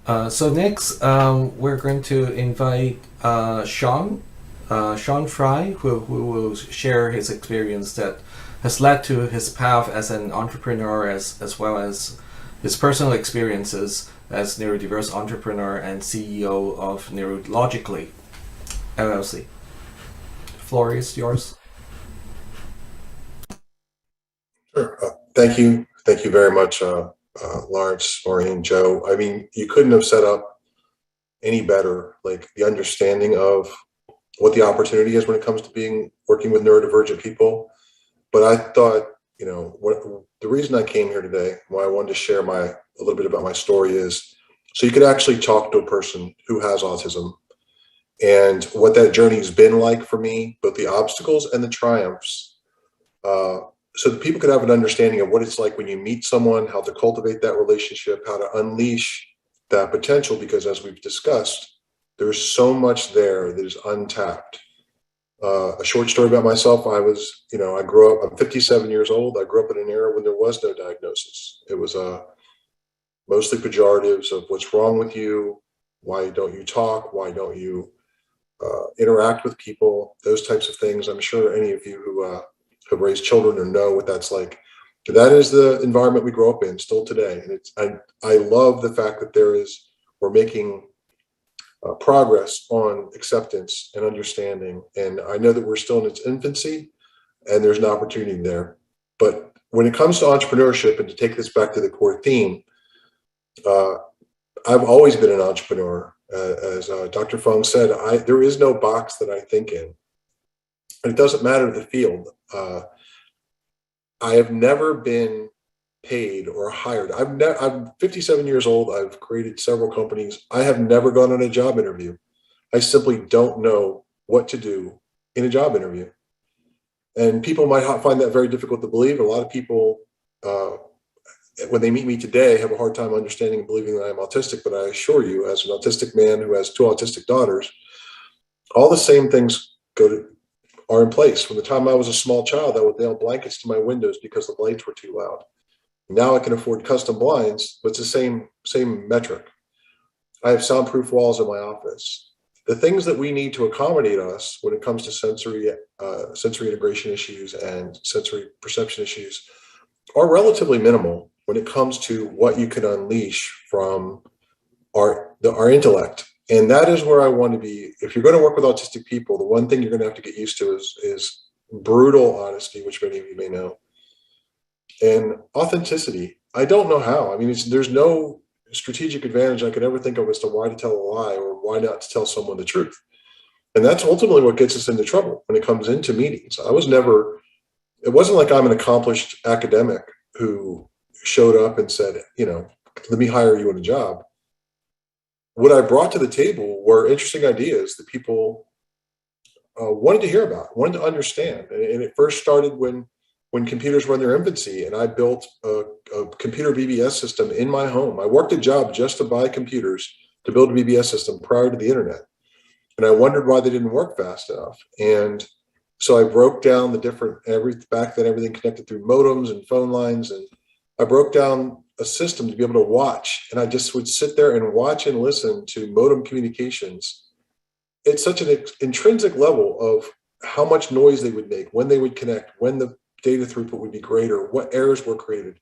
So next, we're going to invite Shawn Fry, who will share his experience that has led to his path as an entrepreneur, as well as his personal experiences as neurodiverse entrepreneur and CEO of Neurologically LLC. Floor is yours. Sure. Thank you. Thank you very much, Lawrence, Maureen, Joe. I mean, you couldn't have set up any better, like the understanding of what the opportunity is when it comes to working with neurodivergent people. But I thought, what the reason I came here today, why I wanted to share a little bit about my story is so you could actually talk to a person who has autism and what that journey has been like for me, both the obstacles and the triumphs. Uh, so that people could have an understanding of what it's like when you meet someone, how to cultivate that relationship, how to unleash that potential, because as we've discussed, there's so much there that is untapped. A short story about myself. I grew up, I'm 57 years old. I grew up in an era when there was no diagnosis. It was mostly pejoratives of what's wrong with you, why don't you talk, why don't you interact with people, those types of things. I'm sure any of you who have raised children or know what that's like. That is the environment we grow up in still today. And I love the fact that we're making progress on acceptance and understanding. And I know that we're still in its infancy and there's an opportunity there. But when it comes to entrepreneurship, and to take this back to the core theme, uh, I've always been an entrepreneur. As Dr. Fung said, there is no box that I think in. And it doesn't matter the field. I have never been paid or hired. I'm 57 years old. I've created several companies. I have never gone on a job interview. I simply don't know what to do in a job interview. And people might find that very difficult to believe. A lot of people, uh, when they meet me today, have a hard time understanding and believing that I'm autistic. But I assure you, as an autistic man who has two autistic daughters, all the same things are in place. From the time I was a small child, I would nail blankets to my windows because the lights were too loud. Now I can afford custom blinds, but it's the same metric. I have soundproof walls in my office. The things that we need to accommodate us when it comes to sensory integration issues and sensory perception issues are relatively minimal when it comes to what you can unleash from our intellect. And that is where I want to be. If you're going to work with autistic people, the one thing you're going to have to get used to is brutal honesty, which many of you may know, and authenticity. I don't know how. I mean, there's no strategic advantage I could ever think of as to why to tell a lie or why not to tell someone the truth. And that's ultimately what gets us into trouble when it comes into meetings. It wasn't like I'm an accomplished academic who showed up and said, let me hire you in a job. What I brought to the table were interesting ideas that people wanted to hear about, wanted to understand. And it first started when computers were in their infancy, and I built a computer BBS system in my home. I worked a job just to buy computers to build a BBS system prior to the internet. And I wondered why they didn't work fast enough. And so I broke down back then everything connected through modems and phone lines. And I broke down a system to be able to watch. And I just would sit there and watch and listen to modem communications. It's such an intrinsic level of how much noise they would make, when they would connect, when the data throughput would be greater, what errors were created.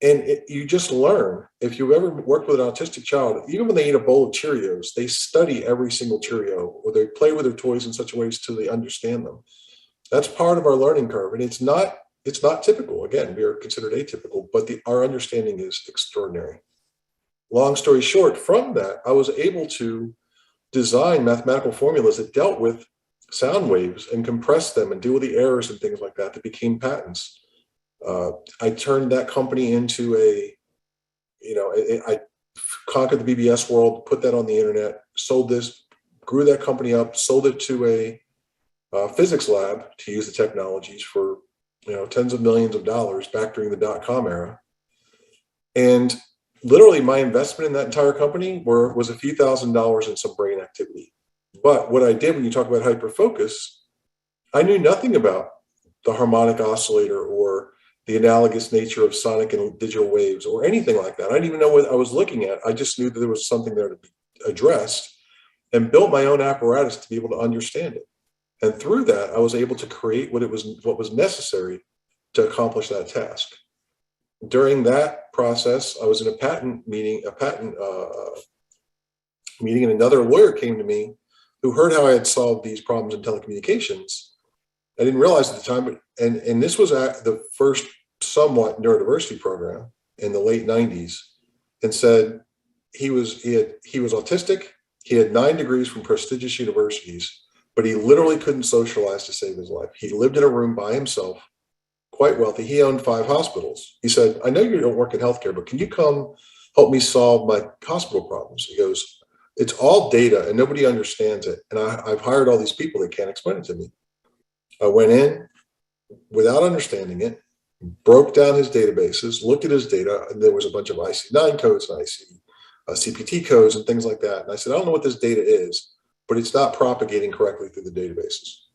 And you just learn. If you've ever worked with an autistic child, even when they eat a bowl of Cheerios, they study every single Cheerio, or they play with their toys in such a way till they understand them. That's part of our learning curve. And it's not typical. Again, we are considered atypical, but our understanding is extraordinary. Long story short, from that, I was able to design mathematical formulas that dealt with sound waves and compressed them and deal with the errors and things like that became patents. I turned that company into I conquered the BBS world, put that on the internet, grew that company up, sold it to a physics lab to use the technologies for, tens of millions of dollars back during the dot-com era. And literally my investment in that entire company was a few $1,000s and some brain activity. But what I did, when you talk about hyperfocus, I knew nothing about the harmonic oscillator or the analogous nature of sonic and digital waves or anything like that. I didn't even know what I was looking at. I just knew that there was something there to be addressed, and built my own apparatus to be able to understand it. And through that, I was able to create what was necessary to accomplish that task. During that process, I was in a patent meeting, and another lawyer came to me who heard how I had solved these problems in telecommunications. I didn't realize at the time, but and this was at the first somewhat neurodiversity program in the late 90s, and said he was autistic. He had 9 degrees from prestigious universities, but he literally couldn't socialize to save his life. He lived in a room by himself, quite wealthy. He owned 5 hospitals. He said, I know you don't work in healthcare, but can you come help me solve my hospital problems? He goes, it's all data and nobody understands it. And I've hired all these people that can't explain it to me. I went in without understanding it, broke down his databases, looked at his data, and there was a bunch of IC9 codes and CPT codes and things like that. And I said, I don't know what this data is, but it's not propagating correctly through the databases.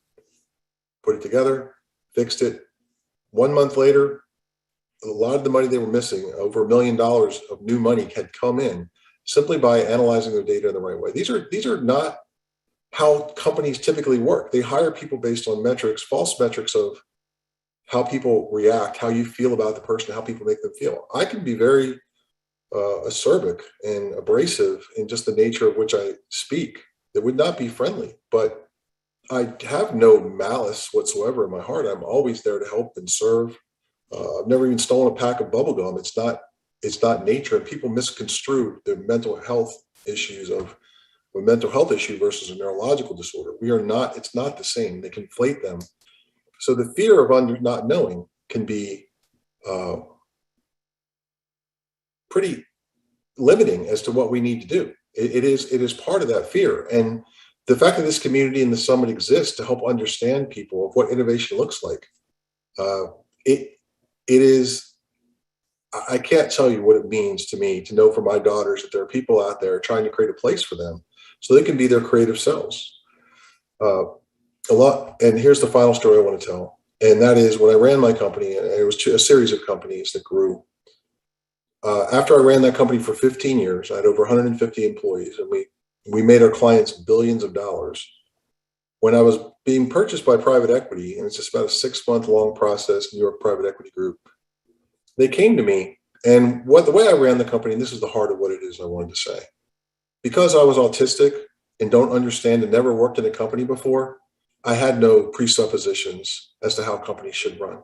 Put it together, fixed it. 1 month later, a lot of the money they were missing, over $1 million of new money, had come in simply by analyzing their data in the right way. These are not how companies typically work. They hire people based on metrics, false metrics of how people react, how you feel about the person, how people make them feel. I can be very acerbic and abrasive in just the nature of which I speak. It would not be friendly, but I have no malice whatsoever in my heart. I'm always there to help and serve. I've never even stolen a pack of bubble gum. It's not nature, and people misconstrue the mental health issues of a mental health issue versus a neurological disorder. It's not the same. They conflate them. So the fear of not knowing can be pretty limiting as to what we need to do. It is part of that fear. And the fact that this community and the summit exists to help understand people of what innovation looks like, I can't tell you what it means to me to know for my daughters that there are people out there trying to create a place for them so they can be their creative selves. And here's the final story I want to tell. And that is when I ran my company, and it was a series of companies that grew. After I ran that company for 15 years, I had over 150 employees, and we made our clients billions of dollars. When I was being purchased by private equity, and it's just about a 6-month long process, New York Private Equity Group, they came to me, and the way I ran the company, and this is the heart of what it is I wanted to say. Because I was autistic and don't understand and never worked in a company before, I had no presuppositions as to how companies should run.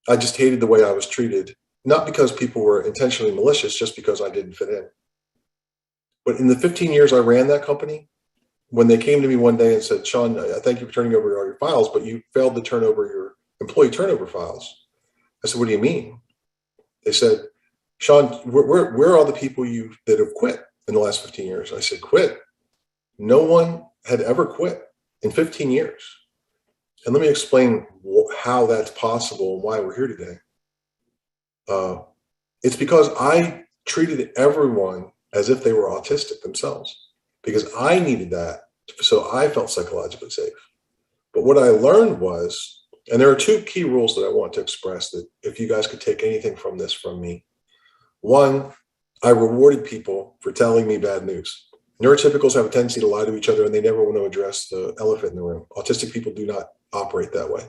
I just hated the way I was treated, not because people were intentionally malicious, just because I didn't fit in. But in the 15 years I ran that company, when they came to me one day and said, Shawn, I thank you for turning over all your files, but you failed to turn over your employee turnover files. I said, what do you mean? They said, Shawn, where are all the people that have quit in the last 15 years? I said, quit? No one had ever quit in 15 years. And let me explain how that's possible and why we're here today. It's because I treated everyone as if they were autistic themselves, because I needed that, so I felt psychologically safe. But what I learned was, and there are 2 key rules that I want to express that if you guys could take anything from this from me. One, I rewarded people for telling me bad news. Neurotypicals have a tendency to lie to each other, and they never want to address the elephant in the room. Autistic people do not operate that way.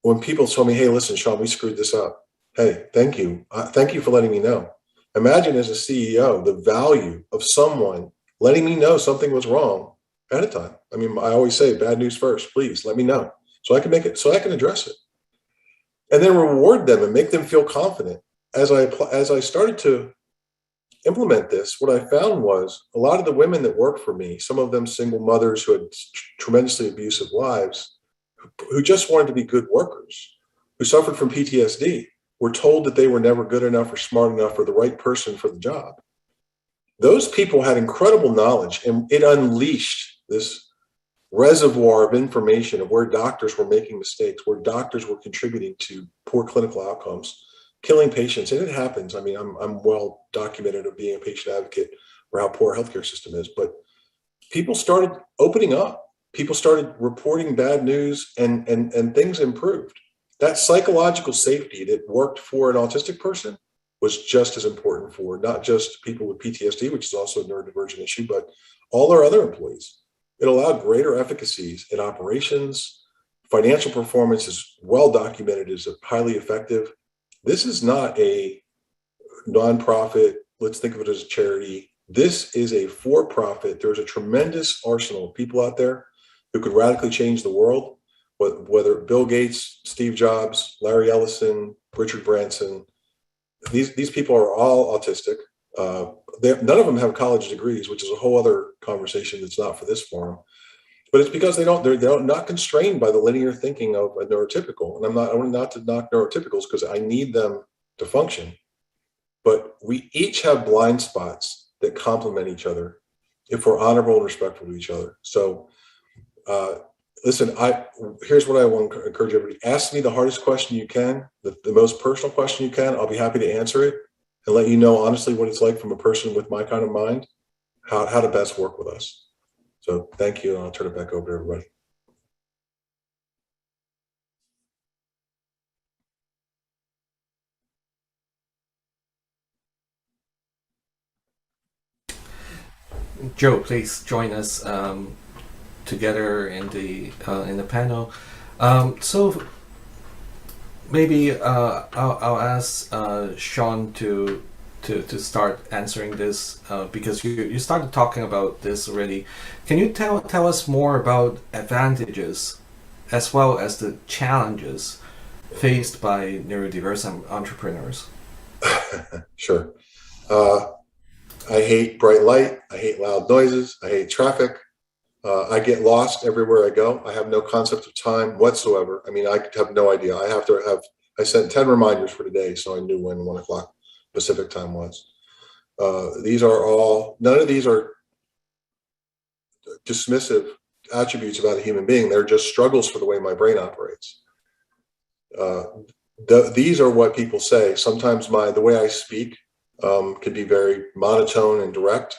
When people told me, hey, listen, Shawn, we screwed this up. Hey, thank you. Thank you for letting me know. Imagine as a CEO, the value of someone letting me know something was wrong ahead of time. I mean, I always say bad news first, please let me know so I can address it. And then reward them and make them feel confident. As I started to implement this, what I found was a lot of the women that worked for me, some of them single mothers who had tremendously abusive lives, who just wanted to be good workers, who suffered from PTSD, were told that they were never good enough or smart enough or the right person for the job. Those people had incredible knowledge, and it unleashed this reservoir of information of where doctors were making mistakes, where doctors were contributing to poor clinical outcomes, killing patients. And it happens. I mean, I'm well documented of being a patient advocate for how poor our healthcare system is, but people started opening up. People started reporting bad news, and things improved. that psychological safety that worked for an autistic person was just as important for not just people with PTSD, which is also a neurodivergent issue, but all our other employees. It allowed greater efficacies in operations. Financial performance is well documented as highly effective. This is not a nonprofit. Let's think of it as a charity. This is a for-profit. There's a tremendous arsenal of people out there who could radically change the world, whether Bill Gates, Steve Jobs, Larry Ellison, Richard Branson. These people are all autistic. None of them have college degrees, which is a whole other conversation that's not for this forum. But it's because they're not constrained by the linear thinking of a neurotypical. And I want not to knock neurotypicals because I need them to function. But we each have blind spots that complement each other if we're honorable and respectful to each other. So listen, here's what I want to encourage everybody. Ask me the hardest question you can, the most personal question you can. I'll be happy to answer it and let you know honestly what it's like from a person with my kind of mind, how to best work with us. So thank you, and I'll turn it back over to everybody. Joe, please join us together in the panel. So maybe I'll ask Shawn to start answering this because you started talking about this already. Can you tell us more about advantages as well as the challenges faced by neurodiverse entrepreneurs? Sure. I hate bright light. I hate loud noises. I hate traffic. I get lost everywhere I go. I have no concept of time whatsoever. I mean, I have no idea. I sent 10 reminders for today, so I knew when 1 o'clock Pacific time was. None of these are dismissive attributes about a human being. They're just struggles for the way my brain operates. These are what people say. Sometimes the way I speak can be very monotone and direct,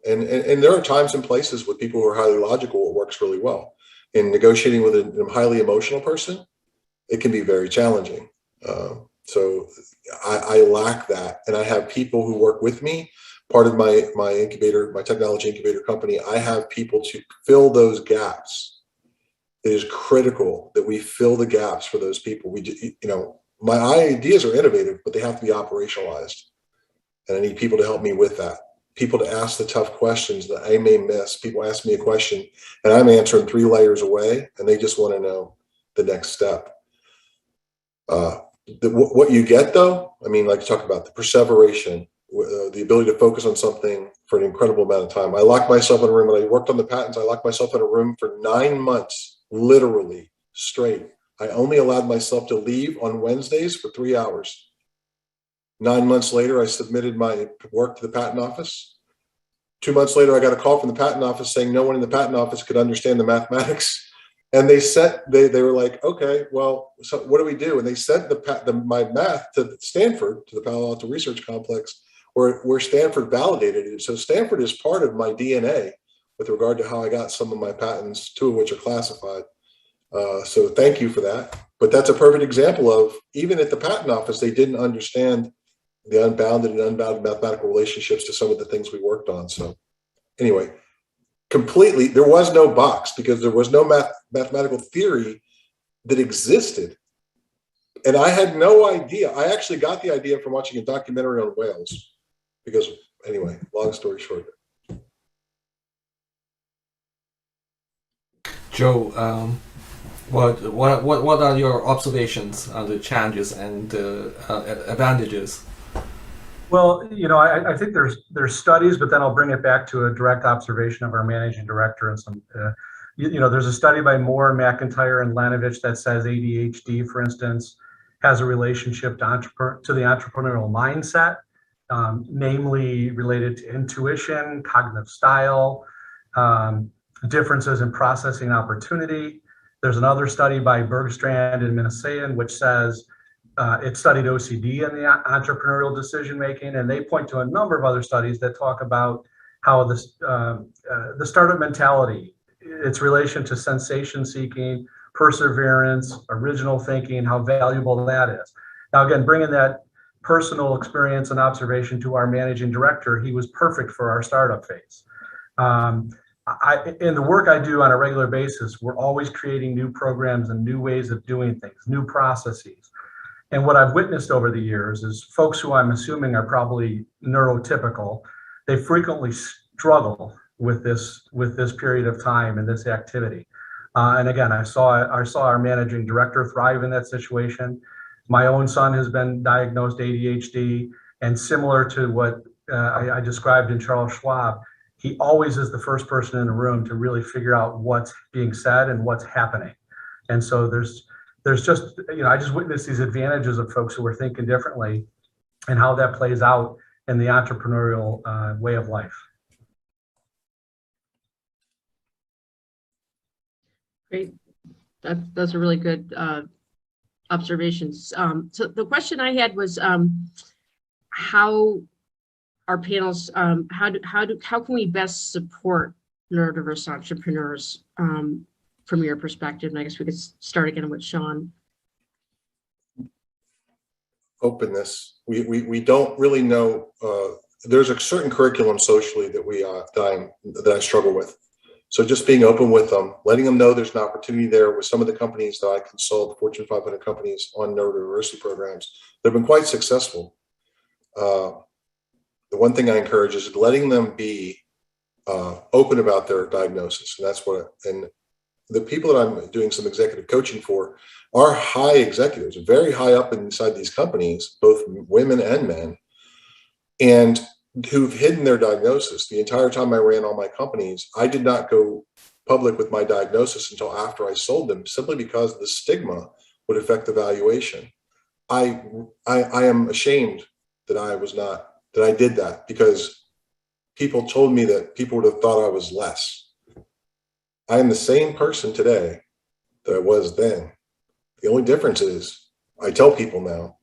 and there are times and places with people who are highly logical, it works really well. In negotiating with a highly emotional person, it can be very challenging. So I lack that. And I have people who work with me. Part of my incubator, my technology incubator company, I have people to fill those gaps. It is critical that we fill the gaps for those people. My ideas are innovative, but they have to be operationalized. And I need people to help me with that. People to ask the tough questions that I may miss. People ask me a question and I'm answering 3 layers away and they just want to know the next step. What you get though, I mean, like you talk about the perseveration, the ability to focus on something for an incredible amount of time. I locked myself in a room when I worked on the patents. I locked myself in a room for 9 months, literally straight. I only allowed myself to leave on Wednesdays for 3 hours. 9 months later, I submitted my work to the patent office. 2 months later, I got a call from the patent office saying no one in the patent office could understand the mathematics. And they were like, okay, well, so what do we do? And they sent my math to Stanford, to the Palo Alto Research Complex, where Stanford validated it. So Stanford is part of my DNA with regard to how I got some of my patents, 2 of which are classified. So thank you for that. But that's a perfect example of, even at the patent office, they didn't understand the unbounded and unbounded mathematical relationships to some of the things we worked on. So anyway, completely, there was no box because there was no mathematical theory that existed. And I had no idea. I actually got the idea from watching a documentary on whales. Because anyway, long story short. Joe, what are your observations on the challenges and advantages? Well, I think there's studies, but then I'll bring it back to a direct observation of our managing director and some. There's a study by Moore, McIntyre, and Lanovich that says ADHD, for instance, has a relationship to the entrepreneurial mindset, namely related to intuition, cognitive style, differences in processing opportunity. There's another study by Bergstrand and Minassian, which says it studied OCD in the entrepreneurial decision making, and they point to a number of other studies that talk about how the startup mentality, its relation to sensation seeking, perseverance, original thinking, how valuable that is. Now, again, bringing that personal experience and observation to our managing director, he was perfect for our startup phase. In the work I do on a regular basis, we're always creating new programs and new ways of doing things, new processes. And what I've witnessed over the years is folks who I'm assuming are probably neurotypical, they frequently struggle with this period of time and this activity. And again, I saw our managing director thrive in that situation. My own son has been diagnosed ADHD, and similar to what I described in Charles Schwab, he always is the first person in the room to really figure out what's being said and what's happening. And so there's just, I just witnessed these advantages of folks who are thinking differently and how that plays out in the entrepreneurial way of life. Great. Those are really good observations. So the question I had was how our panels, how can we best support neurodiverse entrepreneurs from your perspective? And I guess we could start again with Shawn. Openness. We don't really know. There's a certain curriculum socially that I struggle with. So just being open with them, letting them know there's an opportunity there with some of the companies that I consult, Fortune 500 companies on neurodiversity programs, they've been quite successful. The one thing I encourage is letting them be open about their diagnosis. And the people that I'm doing some executive coaching for are high executives, very high up inside these companies, both women and men, and who've hidden their diagnosis. The entire time I ran all my companies, I did not go public with my diagnosis until after I sold them, simply because the stigma would affect the valuation. I am ashamed that I did that, because people told me that people would have thought I was less. I am the same person today that I was then. The only difference is I tell people now,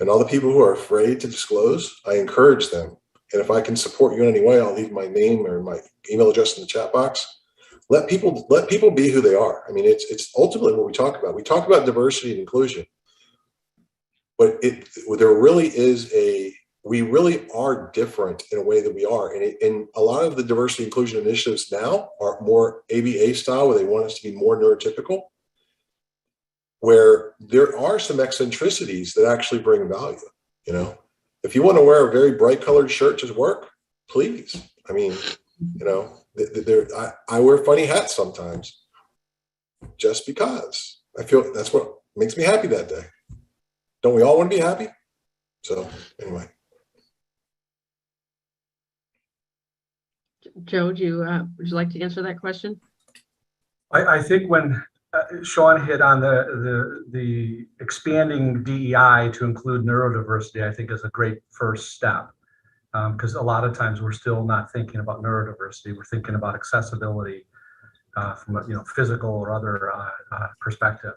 and all the people who are afraid to disclose, I encourage them. And if I can support you in any way, I'll leave my name or my email address in the chat box. Let people be who they are. I mean, it's ultimately what we talk about. We talk about diversity and inclusion, but we really are different in a way that we are. And a lot of the diversity inclusion initiatives now are more ABA style, where they want us to be more neurotypical, where there are some eccentricities that actually bring value. If you want to wear a very bright colored shirt to work, please. I mean, I wear funny hats sometimes just because I feel that's what makes me happy that day. Don't we all want to be happy? So anyway. Joe, would you like to answer that question? I think when Shawn hit on the expanding DEI to include neurodiversity, I think is a great first step, because a lot of times we're still not thinking about neurodiversity. We're thinking about accessibility from a physical or other perspective.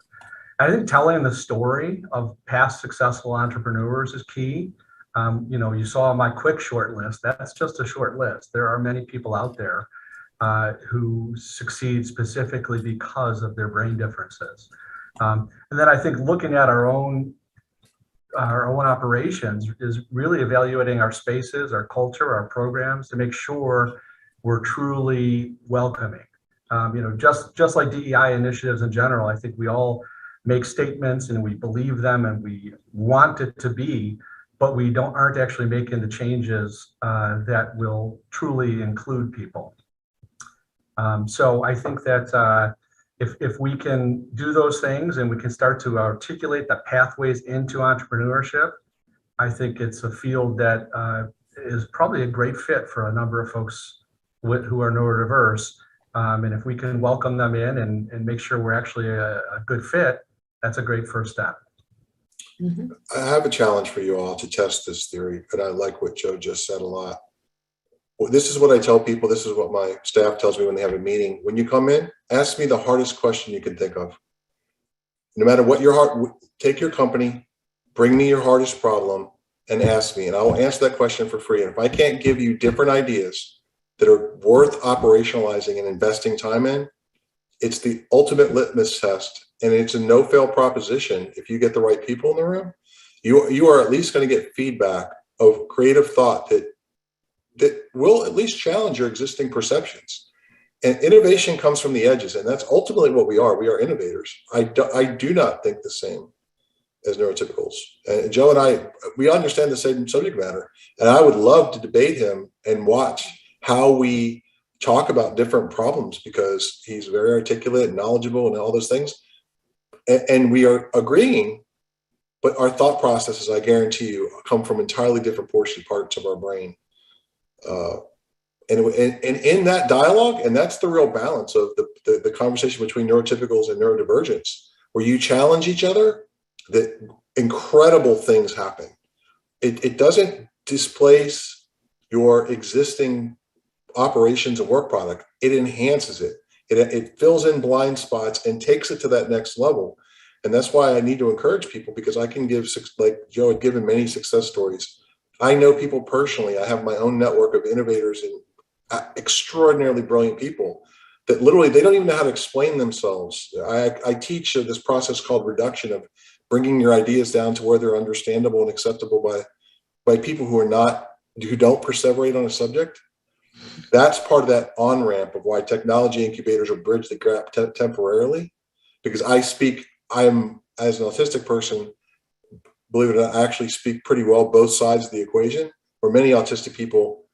I think telling the story of past successful entrepreneurs is key. You saw my quick short list. That's just a short list. There are many people out there who succeed specifically because of their brain differences. And then I think looking at our own operations is really evaluating our spaces, our culture, our programs to make sure we're truly welcoming. Just like DEI initiatives in general, I think we all make statements and we believe them and we want it to be, but we aren't actually making the changes that will truly include people. So I think that if we can do those things and we can start to articulate the pathways into entrepreneurship, I think it's a field that is probably a great fit for a number of folks who are neurodiverse. And if we can welcome them in and make sure we're actually a good fit, that's a great first step. Mm-hmm. I have a challenge for you all to test this theory, and I like what Joe just said a lot. This is what I tell people. This is what my staff tells me when they have a meeting. When you come in, ask me the hardest question you can think of. No matter what take your company, bring me your hardest problem and ask me, and I will answer that question for free. And if I can't give you different ideas that are worth operationalizing and investing time in, it's the ultimate litmus test and it's a no-fail proposition. If you get the right people in the room, you are at least going to get feedback of creative thought that will at least challenge your existing perceptions. And innovation comes from the edges, and that's ultimately what we are. We are innovators. I do not think the same as neurotypicals. And Joe and I, we understand the same subject matter, and I would love to debate him and watch how we talk about different problems, because he's very articulate and knowledgeable and all those things. And we are agreeing, but our thought processes, I guarantee you, come from entirely different parts of our brain. And in that dialogue, and that's the real balance of the conversation between neurotypicals and neurodivergents, where you challenge each other, that incredible things happen. It doesn't displace your existing operations and work product. It enhances it. It fills in blind spots and takes it to that next level. And that's why I need to encourage people, because I can give, like Joe had given many success stories. I know people personally. I have my own network of innovators and extraordinarily brilliant people that literally, they don't even know how to explain themselves. I teach this process called reduction, of bringing your ideas down to where they're understandable and acceptable by people who don't perseverate on a subject. That's part of that on-ramp of why technology incubators will bridge the gap temporarily, because I'm, as an autistic person, believe it or not, I actually speak pretty well both sides of the equation, where many autistic people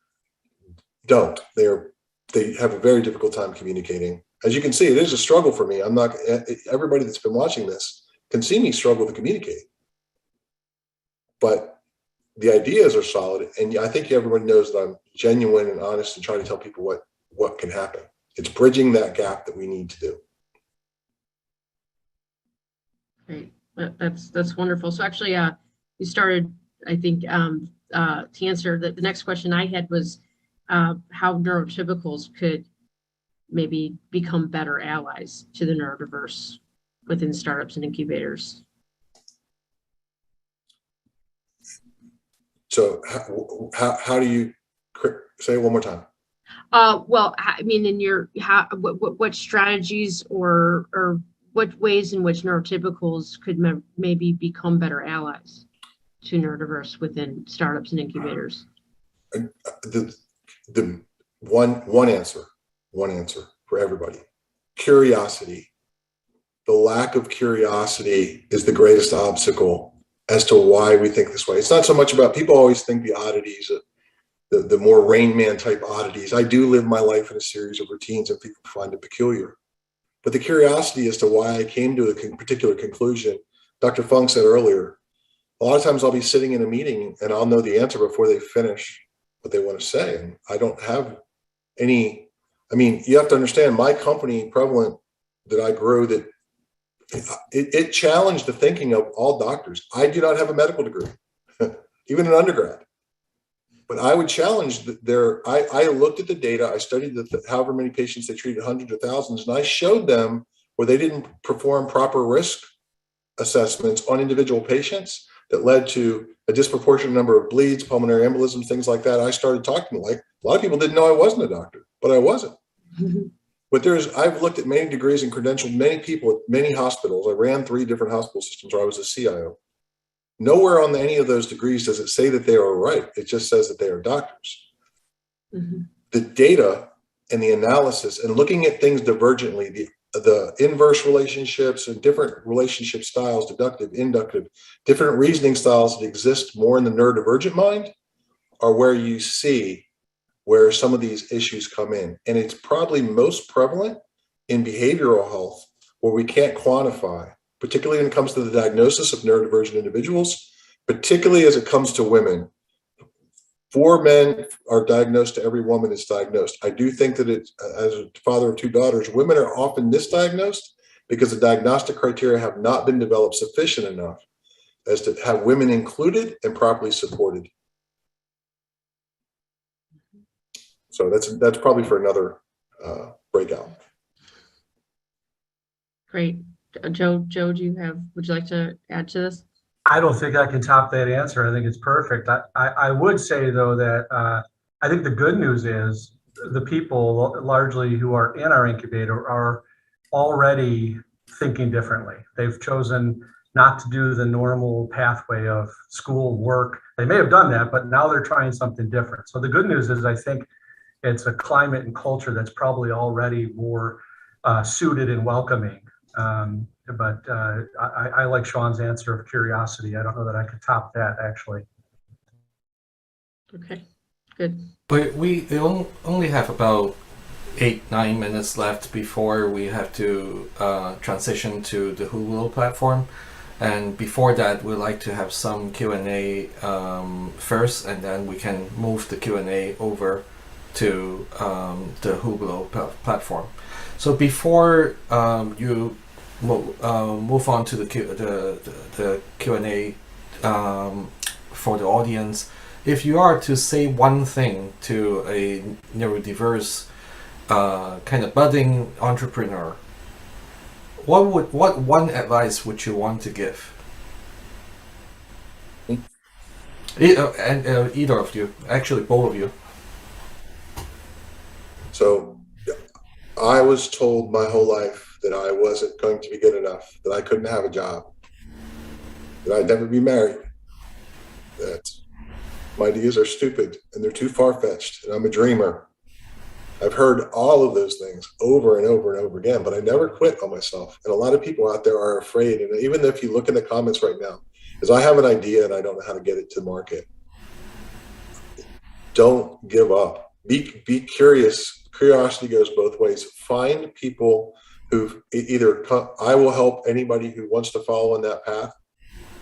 don't. They have a very difficult time communicating. As you can see, it is a struggle for me. Everybody that's been watching this can see me struggle to communicate. But the ideas are solid, and I think everyone knows that I'm genuine and honest and trying to tell people what can happen. It's bridging that gap that we need to do. Great, that's wonderful. So actually, you started, I think, to answer the next question I had was how neurotypicals could maybe become better allies to the neurodiverse within startups and incubators. So how do you say it one more time? Well, I mean, what strategies or what ways in which neurotypicals could maybe become better allies to neurodiverse within startups and incubators? The one answer for everybody: curiosity. The lack of curiosity is the greatest obstacle as to why we think this way. It's not so much about, people always think the oddities, the more Rain Man type oddities. I do live my life in a series of routines, and people find it peculiar. But the curiosity as to why I came to a particular conclusion, Dr. Fung said earlier, a lot of times I'll be sitting in a meeting and I'll know the answer before they finish what they want to say. And I don't have any, you have to understand, my company, Prevalent, that I grew, that it challenged the thinking of all doctors. I do not have a medical degree, even an undergrad. But I would challenge I looked at the data, I studied however many patients they treated, hundreds of thousands, and I showed them where they didn't perform proper risk assessments on individual patients that led to a disproportionate number of bleeds, pulmonary embolisms, things like that. I started talking, like, a lot of people didn't know I wasn't a doctor, but I wasn't. But I've looked at many degrees and credentialed many people at many hospitals. I ran 3 different hospital systems where I was a CIO. Nowhere on any of those degrees does it say that they are right. It just says that they are doctors. Mm-hmm. The data and the analysis and looking at things divergently, the inverse relationships and different relationship styles, deductive, inductive, different reasoning styles that exist more in the neurodivergent mind, are where you see where some of these issues come in. And it's probably most prevalent in behavioral health, where we can't quantify, particularly when it comes to the diagnosis of neurodivergent individuals, particularly as it comes to women. 4 men are diagnosed to every woman is diagnosed. I do think that as a father of 2 daughters, women are often misdiagnosed because the diagnostic criteria have not been developed sufficient enough as to have women included and properly supported. So that's probably for another breakout. Great. Joe, would you like to add to this? I don't think I can top that answer. I think it's perfect. I would say, though, that I think the good news is the people largely who are in our incubator are already thinking differently. They've chosen not to do the normal pathway of school, work. They may have done that, but now they're trying something different. So the good news is I think it's a climate and culture that's probably already more suited and welcoming. I like Shawn's answer of curiosity. I don't know that I could top that, actually. Okay, good. But we only have about 8-9 minutes left before we have to transition to the Hulu platform. And before that, we'd like to have some Q&A first, and then we can move the Q&A over to the Hulu platform. So before you move on to the Q&A for the audience, if you are to say one thing to a neurodiverse kind of budding entrepreneur, what one advice would you want to give? Either of you, actually both of you. So I was told my whole life that I wasn't going to be good enough, that I couldn't have a job, that I'd never be married, that my ideas are stupid and they're too far-fetched, and I'm a dreamer. I've heard all of those things over and over and over again, but I never quit on myself. And a lot of people out there are afraid. And even if you look in the comments right now, is I have an idea and I don't know how to get it to market. Don't give up. Be curious. Curiosity goes both ways. Find people who either I will help anybody who wants to follow on that path.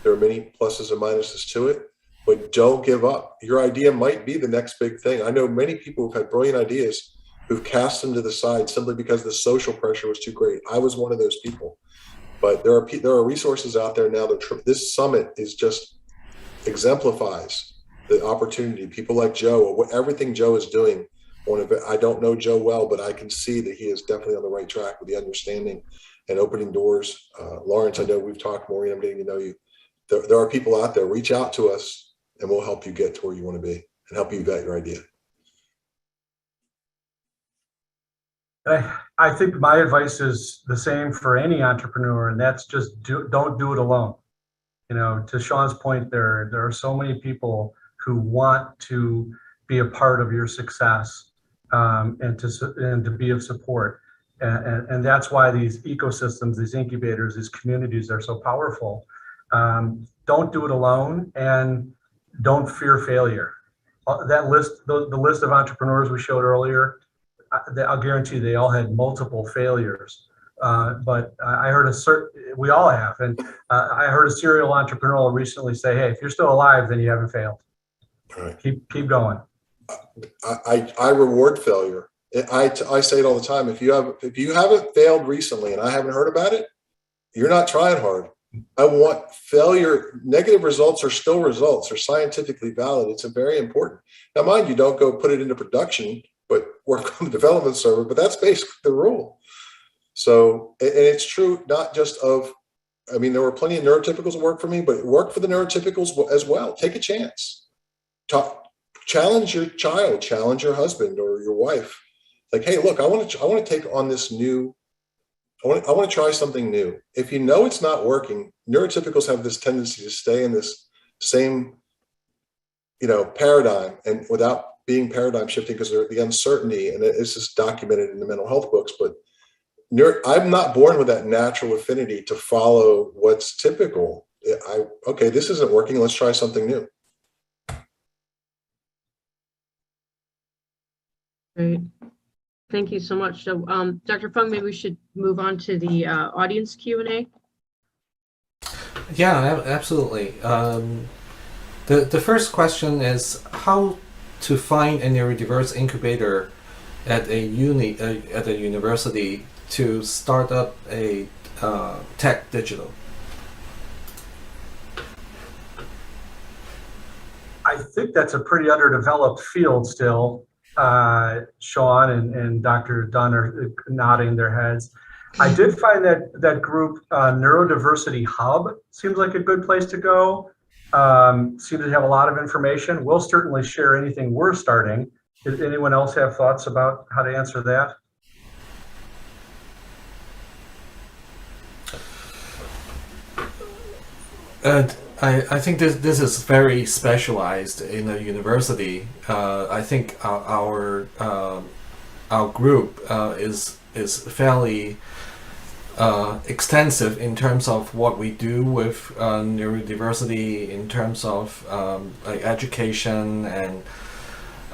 There are many pluses and minuses to it, but don't give up. Your idea might be the next big thing. I know many people who've had brilliant ideas who've cast them to the side simply because the social pressure was too great. I was one of those people. But there are resources out there now. This summit is just exemplifies the opportunity. People like Joe, everything Joe is doing. I don't know Joe well, but I can see that he is definitely on the right track with the understanding and opening doors. Lawrence, I know we've talked, Maureen, I'm getting to know you. There are people out there. Reach out to us and we'll help you get to where you want to be and help you vet your idea. I think my advice is the same for any entrepreneur, and that's just don't do it alone. You know, to Shawn's point, there are so many people who want to be a part of your success and to be of support, and that's why these ecosystems, these incubators, these communities are so powerful. Don't do it alone, and don't fear failure. That list, the list of entrepreneurs we showed earlier, I'll guarantee they all had multiple failures. But I heard we all have, and I heard a serial entrepreneur recently say, "Hey, if you're still alive, then you haven't failed. Right. Keep going." I reward failure. I say it all the time. If you haven't failed recently and I haven't heard about it, you're not trying hard. I want failure. Negative results are still results. They're scientifically valid. It's very important. Now, mind you, don't go put it into production, but work on the development server, but that's basically the rule. So, and it's true, not just there were plenty of neurotypicals that worked for me, but it worked for the neurotypicals as well. Take a chance. Challenge your child, challenge your husband or your wife. Like, hey, look, I want to take on this new, I want to try something new. If you know it's not working, neurotypicals have this tendency to stay in this same, paradigm and without being paradigm shifting because of the uncertainty, and it's just documented in the mental health books. But I'm not born with that natural affinity to follow what's typical. Okay, this isn't working. Let's try something new. Great. Thank you so much. So, Dr. Fung, maybe we should move on to the audience Q&A. Yeah, absolutely. The first question is how to find a neurodiverse incubator at a university to start up a tech digital. I think that's a pretty underdeveloped field still. Shawn and Dr. Dunn are nodding their heads. I did find that group, Neurodiversity Hub, seems like a good place to go. Seems to have a lot of information. We'll certainly share anything we're starting. Does anyone else have thoughts about how to answer that? I think this is very specialized in a university. I think our group is fairly extensive in terms of what we do with neurodiversity, in terms of like education and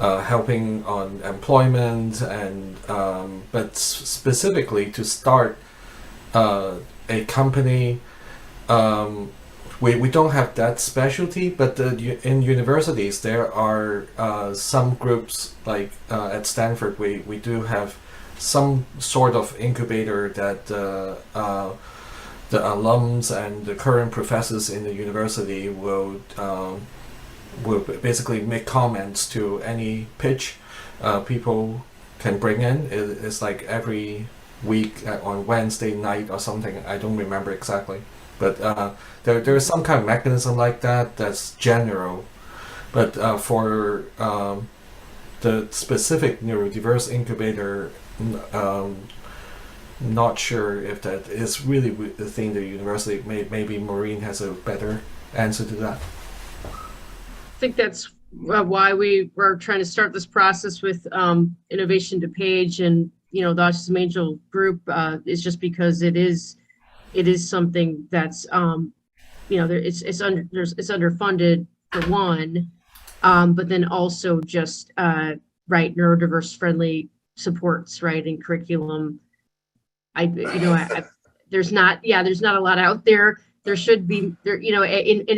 helping on employment, and but specifically to start a company. We don't have that specialty, but in universities there are some groups, like at Stanford we do have some sort of incubator that the alums and the current professors in the university will basically make comments to any pitch people can bring in. It's like every week on Wednesday night or something. I don't remember exactly. But there is some kind of mechanism like that that's general. But for the specific neurodiverse incubator, not sure if that is really the thing the university, maybe Maureen has a better answer to that. I think that's why we were trying to start this process with Innovation to Page and, the Autism Angel group is just because it is something that's it's underfunded for one, but then also just neurodiverse friendly supports, right, and curriculum. There's not a lot out there. There should be there,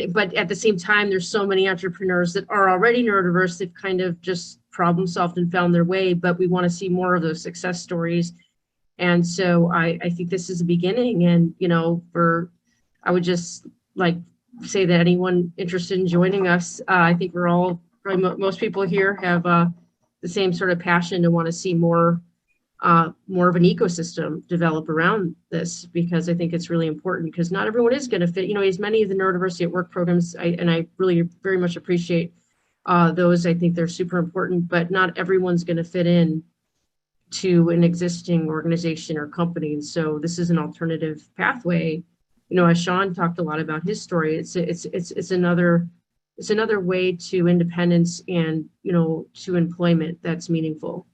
but at the same time, there's so many entrepreneurs that are already neurodiverse that kind of just problem solved and found their way, but we want to see more of those success stories. And so I think this is a beginning, and I would just like say that anyone interested in joining us, I think we're all, probably most people here have the same sort of passion to want to see more of an ecosystem develop around this, because I think it's really important, because not everyone is going to fit, as many of the neurodiversity at work programs, and I really very much appreciate those. I think they're super important, but not everyone's going to fit in to an existing organization or company. And so this is an alternative pathway. As Shawn talked a lot about his story, it's another way to independence and, to employment that's meaningful.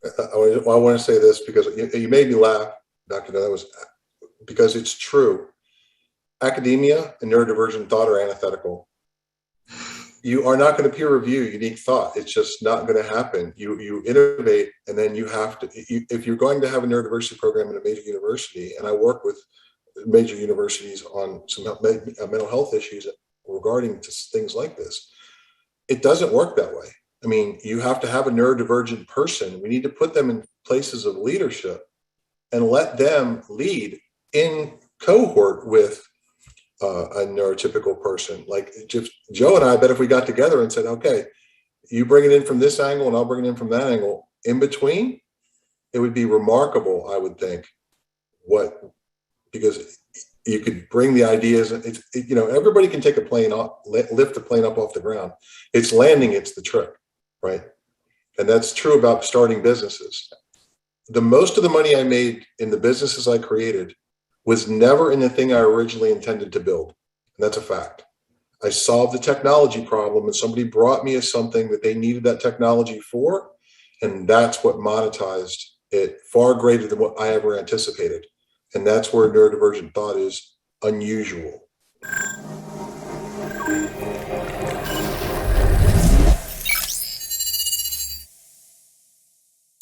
I want to say this because you made me laugh, Dr. That was because it's true. Academia and neurodivergent thought are antithetical. You are not going to peer review unique thought. It's just not going to happen. You innovate, and then you have to, if you're going to have a neurodiversity program in a major university, and I work with major universities on some mental health issues regarding to things like this, it doesn't work that way. I mean, you have to have a neurodivergent person. We need to put them in places of leadership and let them lead in cohort with a neurotypical person. Like just Joe and I bet if we got together and said, okay, you bring it in from this angle and I'll bring it in from that angle, in between, it would be remarkable, I would think, because you could bring the ideas. Everybody can take a plane off, lift the plane up off the ground. It's landing, it's the trick, right? And that's true about starting businesses. The most of the money I made in the businesses I created was never in the thing I originally intended to build. And that's a fact. I solved the technology problem and somebody brought me something that they needed that technology for. And that's what monetized it far greater than what I ever anticipated. And that's where neurodivergent thought is unusual.